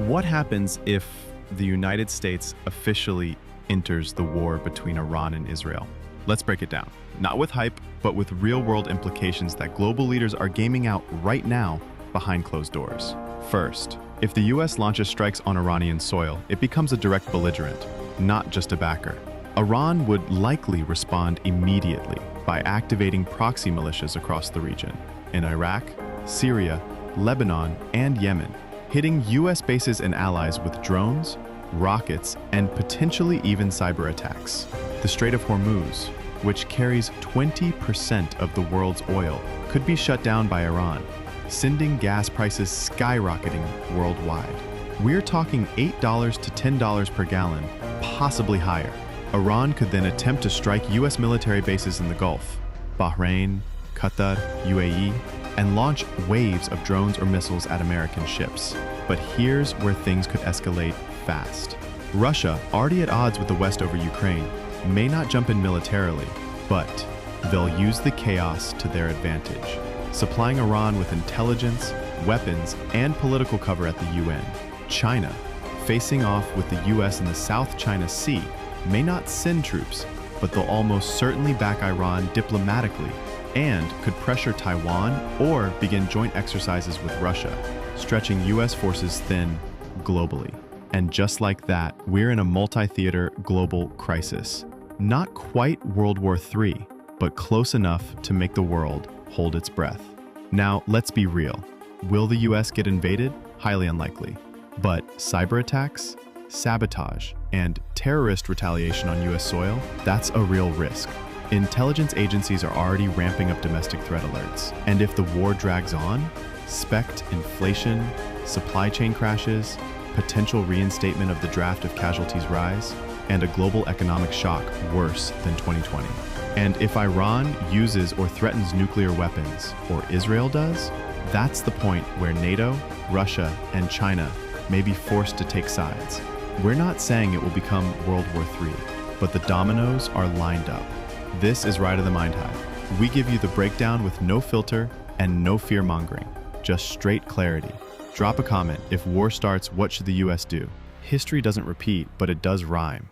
What happens if the United States officially enters the war between Iran and Israel? Let's break it down. Not with hype, but with real-world implications that global leaders are gaming out right now behind closed doors. First, if the US launches strikes on Iranian soil, it becomes a direct belligerent, not just a backer. Iran would likely respond immediately by activating proxy militias across the region, in Iraq, Syria, Lebanon, and Yemen, hitting US bases and allies with drones, rockets, and potentially even cyber attacks. The Strait of Hormuz, which carries 20% of the world's oil, could be shut down by Iran, sending gas prices skyrocketing worldwide. We're talking $8 to $10 per gallon, possibly higher. Iran could then attempt to strike US military bases in the Gulf, Bahrain, Qatar, UAE, and launch waves of drones or missiles at American ships. But here's where things could escalate fast. Russia, already at odds with the West over Ukraine, may not jump in militarily, but they'll use the chaos to their advantage, supplying Iran with intelligence, weapons, and political cover at the UN. China, facing off with the US in the South China Sea, may not send troops, but they'll almost certainly back Iran diplomatically and could pressure Taiwan or begin joint exercises with Russia, stretching US forces thin globally. And just like that, we're in a multi-theater global crisis. Not quite World War III, but close enough to make the world hold its breath. Now, let's be real. Will the US get invaded? Highly unlikely. But cyber attacks, sabotage, and terrorist retaliation on US soil, that's a real risk. Intelligence agencies are already ramping up domestic threat alerts. And if the war drags on, SPECT inflation, supply chain crashes, potential reinstatement of the draft of casualties rise, and a global economic shock worse than 2020. And if Iran uses or threatens nuclear weapons, or Israel does, that's the point where NATO, Russia, and China may be forced to take sides. We're not saying it will become World War III, but the dominoes are lined up. This is Ride of the Mind Hive. We give you the breakdown with no filter and no fear-mongering, just straight clarity. Drop a comment. If war starts, what should the US do? History doesn't repeat, but it does rhyme.